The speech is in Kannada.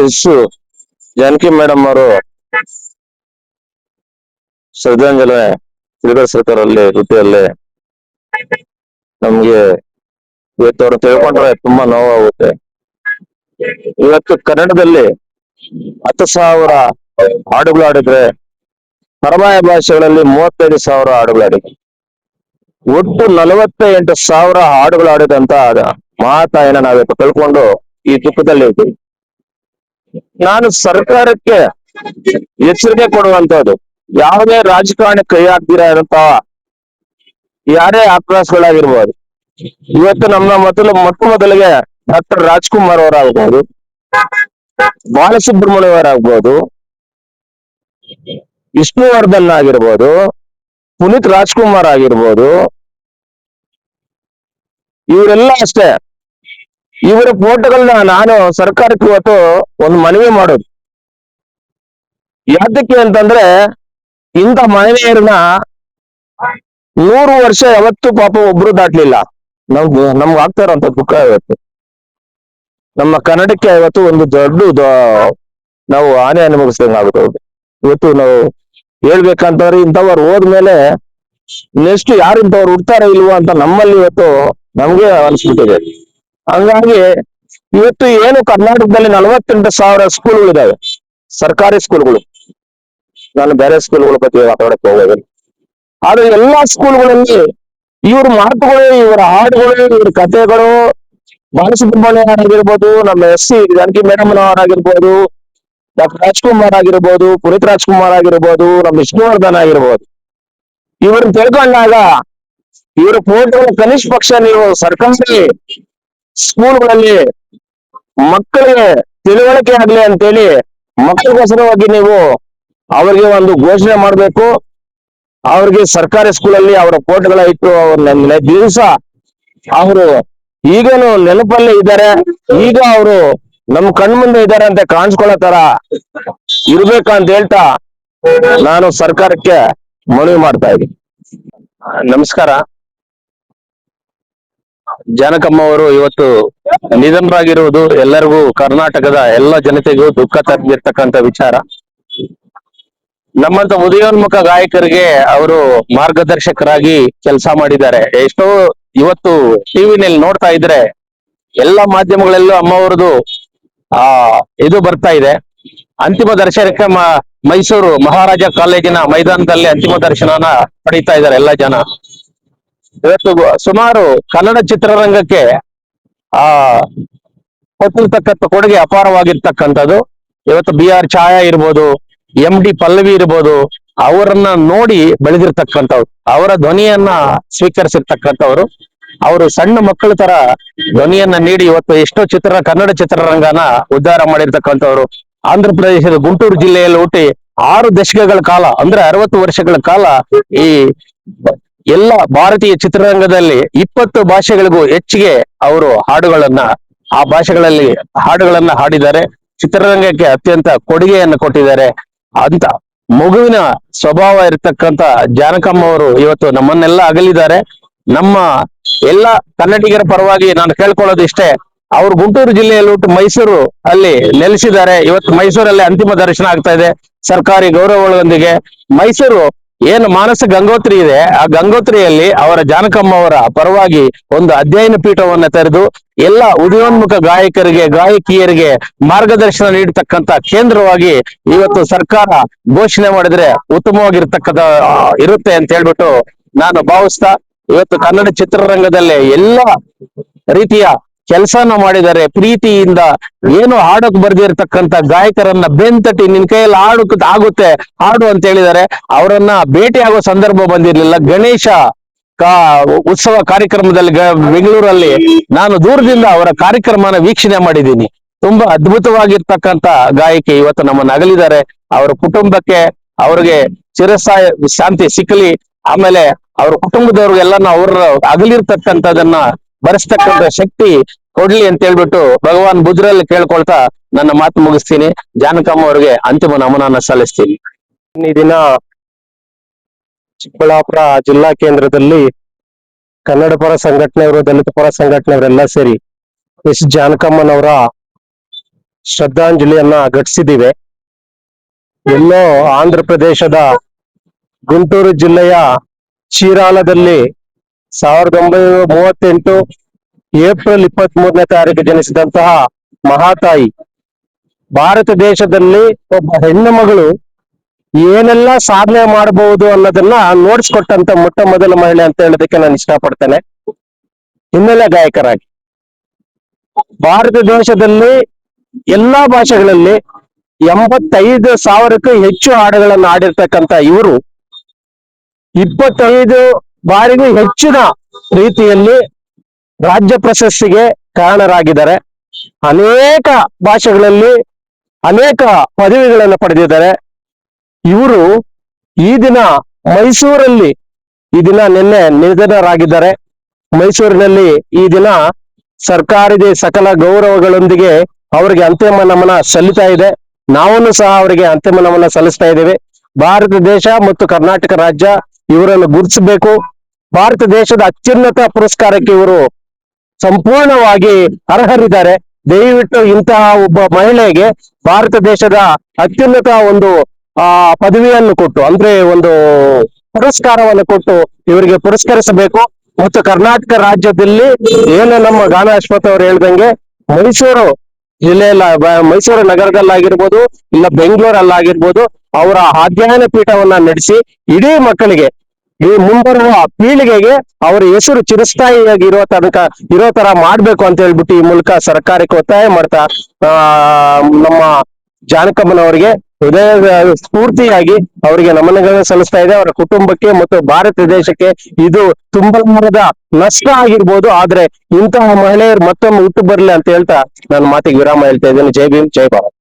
ಎಸ್ ಜಾನಕಿ ಮೇಡಮ್ ಅವರು ಶ್ರದ್ಧಾಂಜಲಿ ಸ್ವೀಕರಿಸಿರ್ತಾರಲ್ಲಿ ವೃತ್ತಿಯಲ್ಲಿ ನಮ್ಗೆ ಇವತ್ತು ಅವ್ರು ತಿಳ್ಕೊಂಡ್ರೆ ತುಂಬಾ ನೋವಾಗುತ್ತೆ. ಇವತ್ತು ಕನ್ನಡದಲ್ಲಿ 10,000 ಹಾಡುಗಳು ಆಡಿದ್ರೆ ಪರಮಾಯ ಭಾಷೆಗಳಲ್ಲಿ 35,000 ಹಾಡುಗಳು ಆಡಿದೆ. ಒಟ್ಟು 48,000 ಹಾಡುಗಳು ಆಡಿದಂತ ಮಹಾತಾಯಿನ ನಾವಿತ್ತು ತಿಳ್ಕೊಂಡು ಈ ದುಃಖದಲ್ಲಿ ಇದ್ದೀವಿ. ನಾನು ಸರ್ಕಾರಕ್ಕೆ ಎಚ್ಚರಿಕೆ ಕೊಡುವಂತದ್ದು, ಯಾವುದೇ ರಾಜಕಾರಣಿ ಕೈ ಹಾಕ್ದಿರಂತ ಯಾರೇ ಆಕ್ರೋಶಗಳಾಗಿರ್ಬೋದು. ಇವತ್ತು ನಮ್ಮ ಮೊಟ್ಟ ಮೊದಲಿಗೆ ಡಾಕ್ಟರ್ ರಾಜ್ಕುಮಾರ್ ಅವರಾಗ್ಬೋದು, ಬಾಲಸುಬ್ರಹ್ಮಣ್ಯ ಅವರಾಗ್ಬೋದು, ವಿಷ್ಣುವರ್ಧನ್ ಆಗಿರ್ಬೋದು, ಪುನೀತ್ ರಾಜ್ಕುಮಾರ್ ಆಗಿರ್ಬೋದು, ಇವರೆಲ್ಲ ಅಷ್ಟೇ. ಇವರ ಫೋಟೋಗಳನ್ನ ನಾನು ಸರ್ಕಾರಕ್ಕೆ ಇವತ್ತು ಒಂದು ಮನವಿ ಮಾಡೋದು ಯಾತಕ್ಕೆ ಅಂತಂದ್ರೆ, ಇಂಥ ಮಹಿಳೆಯರನ್ನ 100 ವರ್ಷ ಯಾವತ್ತು ಪಾಪ ಒಬ್ರು ದಾಟ್ಲಿಲ್ಲ. ನಮ್ಗೆ ಆಗ್ತಾ ಇರೋಂಥ ದುಃಖ ಇವತ್ತು ನಮ್ಮ ಕನ್ನಡಕ್ಕೆ ಇವತ್ತು ಒಂದು ದೊಡ್ಡ ನಾವು ಹಾನಿ ಅನುಭವಿಸ್ದಂಗೆ ಆಗುತ್ತೆ. ಇವತ್ತು ನಾವು ಹೇಳ್ಬೇಕಂತಂದ್ರೆ ಇಂಥವ್ರು ಹೋದ್ಮೇಲೆ ನೆಕ್ಸ್ಟ್ ಯಾರು ಇಂಥವ್ರು ಹುಡ್ತಾರ ಇಲ್ವಾ ಅಂತ ನಮ್ಮಲ್ಲಿ ಇವತ್ತು ನಮ್ಗೆ ಅನ್ಸ್ಬಿಟ್ಟಿದೆ. ಹಂಗಾಗಿ ಇವತ್ತು ಏನು ಕರ್ನಾಟಕದಲ್ಲಿ 48,000 ಸ್ಕೂಲ್ಗಳಿದಾವೆ, ಸರ್ಕಾರಿ ಸ್ಕೂಲ್ಗಳು. ನಾನು ಬೇರೆ ಸ್ಕೂಲ್ಗಳ ಬಗ್ಗೆ ಮಾತಾಡಕ್ಕೆ ಹೋಗೋದಿಲ್ಲ. ಆದ್ರೆ ಎಲ್ಲಾ ಸ್ಕೂಲ್ಗಳಲ್ಲಿ ಇವ್ರ ಮಾತುಗಳು, ಇವರ ಹಾಡುಗಳು, ಇವ್ರ ಕಥೆಗಳು, ಬಾಲಸುಬ್ರಹ್ಮಣ್ಯ ಆಗಿರ್ಬೋದು, ನಮ್ಮ SC ಜಾನಕಿ ಮೇಡಮ್ ಅವರಾಗಿರ್ಬೋದು, ಡಾಕ್ಟರ್ ರಾಜ್ಕುಮಾರ್ ಆಗಿರ್ಬೋದು, ಪುನೀತ್ ರಾಜ್ಕುಮಾರ್ ಆಗಿರ್ಬೋದು, ನಮ್ಮ ವಿಷ್ಣುವರ್ಧನ್ ಆಗಿರ್ಬೋದು, ಇವ್ರನ್ನ ತಿಳ್ಕೊಂಡಾಗ ಇವರ ಫೋಟೋಗಳ ಕನಿಷ್ಠ ಪಕ್ಷ ನೀವು ಸರ್ಕಾರಿ ಸ್ಕೂಲ್ಗಳಲ್ಲಿ ಮಕ್ಕಳಿಗೆ ತಿಳುವಳಿಕೆ ಆಗ್ಲಿ ಅಂತೇಳಿ ಮಕ್ಕಳಿಗೋಸ್ಕರವಾಗಿ ನೀವು ಅವರಿಗೆ ಒಂದು ಘೋಷಣೆ ಮಾಡ್ಬೇಕು. ಅವ್ರಿಗೆ ಸರ್ಕಾರಿ ಸ್ಕೂಲಲ್ಲಿ ಅವರ ಫೋಟೋಗಳ ಇಟ್ಟು ಅವ್ರ ದಿವಸ ಅವರು ಈಗೇನು ನೆನಪಲ್ಲೇ ಇದ್ದಾರೆ, ಈಗ ಅವರು ನಮ್ ಕಣ್ಮುಂದೆ ಇದ್ದಾರೆ ಅಂತ ಕಾಣಿಸ್ಕೊಳ್ಳೋ ತರ ಇರ್ಬೇಕಂತ ಹೇಳ್ತಾ ನಾನು ಸರ್ಕಾರಕ್ಕೆ ಮನವಿ ಮಾಡ್ತಾ ಇದ್ದೀನಿ. ನಮಸ್ಕಾರ. ಜಾನಕಮ್ಮ ಅವರು ಇವತ್ತು ನಿಧನರಾಗಿರುವುದು ಎಲ್ಲರಿಗೂ, ಕರ್ನಾಟಕದ ಎಲ್ಲ ಜನತೆಗೂ ದುಃಖ ತಂದಿರ್ತಕ್ಕಂಥ ವಿಚಾರ. ನಮ್ಮಂತ ಉದಯೋನ್ಮುಖ ಗಾಯಕರಿಗೆ ಅವರು ಮಾರ್ಗದರ್ಶಕರಾಗಿ ಕೆಲಸ ಮಾಡಿದ್ದಾರೆ. ಎಷ್ಟೋ ಇವತ್ತು ಟಿವಿನಲ್ಲಿ ನೋಡ್ತಾ ಇದ್ರೆ ಎಲ್ಲ ಮಾಧ್ಯಮಗಳಲ್ಲೂ ಅಮ್ಮವರದು ಇದು ಬರ್ತಾ ಇದೆ. ಅಂತಿಮ ದರ್ಶನಕ್ಕೆ ಮೈಸೂರು ಮಹಾರಾಜ ಕಾಲೇಜಿನ ಮೈದಾನದಲ್ಲಿ ಅಂತಿಮ ದರ್ಶನನ ಪಡೀತಾ ಇದ್ದಾರೆ ಎಲ್ಲ ಜನ. ಇವತ್ತು ಸುಮಾರು ಕನ್ನಡ ಚಿತ್ರರಂಗಕ್ಕೆ ಕೊಟ್ಟಿರ್ತಕ್ಕಂಥ ಕೊಡುಗೆ ಅಪಾರವಾಗಿರ್ತಕ್ಕಂಥದ್ದು. ಇವತ್ತು BR ಛಾಯಾ ಇರ್ಬೋದು, MD ಪಲ್ಲವಿ ಇರ್ಬೋದು, ಅವರನ್ನ ನೋಡಿ ಬೆಳೆದಿರ್ತಕ್ಕಂಥವ್ರು, ಅವರ ಧ್ವನಿಯನ್ನ ಸ್ವೀಕರಿಸಿರ್ತಕ್ಕಂಥವ್ರು. ಅವರು ಸಣ್ಣ ಮಕ್ಕಳ ತರ ಧ್ವನಿಯನ್ನ ನೀಡಿ ಇವತ್ತು ಎಷ್ಟೋ ಕನ್ನಡ ಚಿತ್ರರಂಗನ ಉದ್ಧಾರ ಮಾಡಿರ್ತಕ್ಕಂಥವ್ರು. ಆಂಧ್ರ ಪ್ರದೇಶದ ಗುಂಟೂರು ಜಿಲ್ಲೆಯಲ್ಲಿ ಹುಟ್ಟಿ 6 ದಶಕಗಳ ಕಾಲ, ಅಂದ್ರೆ 60 ವರ್ಷಗಳ ಕಾಲ ಈ ಎಲ್ಲ ಭಾರತೀಯ ಚಿತ್ರರಂಗದಲ್ಲಿ 20 ಭಾಷೆಗಳಿಗೂ ಹೆಚ್ಚಿಗೆ ಅವರು ಆ ಭಾಷೆಗಳಲ್ಲಿ ಹಾಡುಗಳನ್ನ ಹಾಡಿದ್ದಾರೆ. ಚಿತ್ರರಂಗಕ್ಕೆ ಅತ್ಯಂತ ಕೊಡುಗೆಯನ್ನು ಕೊಟ್ಟಿದ್ದಾರೆ. ಅಂತ ಮಗುವಿನ ಸ್ವಭಾವ ಇರತಕ್ಕಂತ ಜಾನಕಮ್ಮ ಅವರು ಇವತ್ತು ನಮ್ಮನ್ನೆಲ್ಲ ಅಗಲಿದ್ದಾರೆ. ನಮ್ಮ ಎಲ್ಲ ಕನ್ನಡಿಗರ ಪರವಾಗಿ ನಾನು ಕೇಳ್ಕೊಳ್ಳೋದು ಇಷ್ಟೇ, ಅವ್ರು ಗುಂಟೂರು ಜಿಲ್ಲೆಯಲ್ಲಿ ಹುಟ್ಟು ಮೈಸೂರು ಅಲ್ಲಿ ನೆಲೆಸಿದ್ದಾರೆ. ಇವತ್ತು ಮೈಸೂರಲ್ಲಿ ಅಂತಿಮ ದರ್ಶನ ಆಗ್ತಾ ಇದೆ ಸರ್ಕಾರಿ ಗೌರವಗಳೊಂದಿಗೆ. ಮೈಸೂರು ಏನು ಮಾನಸ ಗಂಗೋತ್ರಿ ಇದೆ, ಆ ಗಂಗೋತ್ರಿಯಲ್ಲಿ ಅವರ ಜಾನಕಮ್ಮ ಅವರ ಪರವಾಗಿ ಒಂದು ಅಧ್ಯಯನ ಪೀಠವನ್ನ ತೆರೆದು ಎಲ್ಲ ಉದಯೋನ್ಮುಖ ಗಾಯಕರಿಗೆ, ಗಾಯಕಿಯರಿಗೆ ಮಾರ್ಗದರ್ಶನ ನೀಡತಕ್ಕಂತ ಕೇಂದ್ರವಾಗಿ ಇವತ್ತು ಸರ್ಕಾರ ಘೋಷಣೆ ಮಾಡಿದ್ರೆ ಉತ್ತಮವಾಗಿರ್ತಕ್ಕಂಥ ಇರುತ್ತೆ ಅಂತ ಹೇಳ್ಬಿಟ್ಟು ನಾನು ಭಾವಿಸ್ತಾ, ಇವತ್ತು ಕನ್ನಡ ಚಿತ್ರರಂಗದಲ್ಲಿ ಎಲ್ಲ ರೀತಿಯ ಕೆಲಸನ ಮಾಡಿದ್ದಾರೆ. ಪ್ರೀತಿಯಿಂದ ಏನು ಹಾಡಕ್ ಬರ್ದಿರ್ತಕ್ಕಂಥ ಗಾಯಕರನ್ನ ಬೆಂತಟ್ಟಿ ನಿನ್ ಕೈಯಲ್ಲಿ ಆಗುತ್ತೆ ಹಾಡು ಅಂತ ಹೇಳಿದ್ದಾರೆ. ಅವರನ್ನ ಭೇಟಿ ಆಗೋ ಸಂದರ್ಭ ಬಂದಿರ್ಲಿಲ್ಲ. ಗಣೇಶ ಉತ್ಸವ ಕಾರ್ಯಕ್ರಮದಲ್ಲಿ ಬೆಂಗಳೂರಲ್ಲಿ ನಾನು ದೂರದಿಂದ ಅವರ ಕಾರ್ಯಕ್ರಮನ ವೀಕ್ಷಣೆ ಮಾಡಿದ್ದೀನಿ. ತುಂಬಾ ಅದ್ಭುತವಾಗಿರ್ತಕ್ಕಂಥ ಗಾಯಕಿ ಇವತ್ತು ನಮ್ಮನ್ನ ಅಗಲಿದ್ದಾರೆ. ಅವರ ಕುಟುಂಬಕ್ಕೆ ಅವ್ರಿಗೆ ಶಾಂತಿ ಸಿಕ್ಕಲಿ. ಆಮೇಲೆ ಅವ್ರ ಕುಟುಂಬದವ್ರಿಗೆಲ್ಲ ಅವ್ರ ಅಗಲಿರ್ತಕ್ಕಂಥದನ್ನ ಭರಿಸ್ತಕ್ಕಂಥ ಶಕ್ತಿ ಕೊಡ್ಲಿ ಅಂತ ಹೇಳ್ಬಿಟ್ಟು ಭಗವಾನ್ ಬುದ್ರಲ್ಲಿ ಕೇಳ್ಕೊಳ್ತಾ ನನ್ನ ಮಾತು ಮುಗಿಸ್ತೀನಿ. ಜಾನಕಮ್ಮ ಅವರಿಗೆ ಅಂತಿಮ ನಮನನ್ನ ಸಲ್ಲಿಸ್ತೀನಿ. ಈ ದಿನ ಚಿಕ್ಕಬಳ್ಳಾಪುರ ಜಿಲ್ಲಾ ಕೇಂದ್ರದಲ್ಲಿ ಕನ್ನಡ ಪರ ಸಂಘಟನೆಯವರು, ದಲಿತ ಪರ ಸಂಘಟನೆಯವರೆಲ್ಲ ಸೇರಿ ಜಾನಕಮ್ಮನವರ ಶ್ರದ್ಧಾಂಜಲಿಯನ್ನ ಘಟಿಸಿದ್ದೀವಿ. ಎಲ್ಲೋ ಆಂಧ್ರ ಪ್ರದೇಶದ ಗುಂಟೂರು ಜಿಲ್ಲೆಯ ಚೀರಾಲದಲ್ಲಿ 1938 ಏಪ್ರಿಲ್ 23ನೇ ತಾರೀಕು ಜನಿಸಿದಂತಹ ಮಹಾತಾಯಿ ಭಾರತ ದೇಶದಲ್ಲಿ ಒಬ್ಬ ಹೆಣ್ಣು ಮಗಳು ಏನೆಲ್ಲ ಸಾಧನೆ ಮಾಡಬಹುದು ಅನ್ನೋದನ್ನ ನೋಡಿಸ್ಕೊಟ್ಟಂತ ಮೊಟ್ಟ ಮೊದಲ ಮಹಿಳೆ ಅಂತ ಹೇಳೋದಕ್ಕೆ ನಾನು ಇಷ್ಟಪಡ್ತೇನೆ. ಹಿನ್ನೆಲೆ ಗಾಯಕರಾಗಿ ಭಾರತ ದೇಶದಲ್ಲಿ ಎಲ್ಲಾ ಭಾಷೆಗಳಲ್ಲಿ 85,000ಕ್ಕೂ ಹೆಚ್ಚು ಹಾಡುಗಳನ್ನು ಹಾಡಿರ್ತಕ್ಕಂಥ ಇವರು 25 ಬಾರಿಗೂ ಹೆಚ್ಚಿನ ರೀತಿಯಲ್ಲಿ ರಾಜ್ಯ ಪ್ರಶಸ್ತಿಗೆ ಕಾರಣರಾಗಿದ್ದಾರೆ. ಅನೇಕ ಭಾಷೆಗಳಲ್ಲಿ ಅನೇಕ ಪದವಿಗಳನ್ನು ಪಡೆದಿದ್ದಾರೆ. ಇವರು ಈ ದಿನ ಮೈಸೂರಲ್ಲಿ ನಿನ್ನೆ ನಿಧನರಾಗಿದ್ದಾರೆ. ಮೈಸೂರಿನಲ್ಲಿ ಈ ದಿನ ಸರ್ಕಾರದ ಸಕಲ ಗೌರವಗಳೊಂದಿಗೆ ಅವರಿಗೆ ಅಂತಿಮ ನಮನ ಸಲ್ಲಿತಾ ಇದೆ. ನಾವೂ ಸಹ ಅವರಿಗೆ ಅಂತಿಮ ನಮನ ಸಲ್ಲಿಸ್ತಾ ಇದ್ದೇವೆ. ಭಾರತ ದೇಶ ಮತ್ತು ಕರ್ನಾಟಕ ರಾಜ್ಯ ಇವರನ್ನು ಗುರುತಿಸಬೇಕು. ಭಾರತ ದೇಶದ ಅತ್ಯುನ್ನತ ಪುರಸ್ಕಾರಕ್ಕೆ ಇವರು ಸಂಪೂರ್ಣವಾಗಿ ಅರ್ಹರಿದ್ದಾರೆ. ದಯವಿಟ್ಟು ಇಂತಹ ಒಬ್ಬ ಮಹಿಳೆಗೆ ಭಾರತ ದೇಶದ ಅತ್ಯುನ್ನತ ಒಂದು ಪದವಿಯನ್ನು ಕೊಟ್ಟು, ಅಂದ್ರೆ ಒಂದು ಪುರಸ್ಕಾರವನ್ನು ಕೊಟ್ಟು ಇವರಿಗೆ ಪುರಸ್ಕರಿಸಬೇಕು. ಮತ್ತು ಕರ್ನಾಟಕ ರಾಜ್ಯದಲ್ಲಿ ಏನು ನಮ್ಮ ಗಾನ ಅಶ್ವಥ್ ಅವರು ಹೇಳ್ದಂಗೆ ಮೈಸೂರು ಜಿಲ್ಲೆಯಲ್ಲ, ಮೈಸೂರು ನಗರದಲ್ಲಾಗಿರ್ಬೋದು, ಇಲ್ಲ ಬೆಂಗಳೂರಲ್ಲಾಗಿರ್ಬೋದು, ಅವರ ಅಧ್ಯಯನ ಪೀಠವನ್ನ ನಡೆಸಿ ಇಡೀ ಮಕ್ಕಳಿಗೆ, ಈ ಮುಂಬರುವ ಪೀಳಿಗೆಗೆ ಅವರ ಹೆಸರು ಚಿರಸ್ಥಾಯಿಯಾಗಿ ಇರೋ ತರ ಮಾಡ್ಬೇಕು ಅಂತ ಹೇಳ್ಬಿಟ್ಟು ಈ ಮೂಲಕ ಸರ್ಕಾರಕ್ಕೆ ಒತ್ತಾಯ ಮಾಡ್ತಾ ನಮ್ಮ ಜಾನಕಮ್ಮನವರಿಗೆ ಹೃದಯ ಸ್ಫೂರ್ತಿಯಾಗಿ ಅವರಿಗೆ ನಮನಗಳನ್ನು ಸಲ್ಲಿಸ್ತಾ ಇದೆ. ಅವರ ಕುಟುಂಬಕ್ಕೆ ಮತ್ತು ಭಾರತ ದೇಶಕ್ಕೆ ಇದು ತುಂಬಲಾರದ ನಷ್ಟ ಆಗಿರ್ಬೋದು. ಆದ್ರೆ ಇಂತಹ ಮಹಿಳೆಯರು ಮತ್ತೊಮ್ಮೆ ಹುಟ್ಟು ಬರ್ಲಿ ಅಂತ ಹೇಳ್ತಾ ನನ್ನ ಮಾತಿಗೆ ವಿರಾಮ ಹೇಳ್ತಾ ಇದ್ದೇನೆ. ಜೈ ಭೀಮ್, ಜೈ ಭಾರತ್.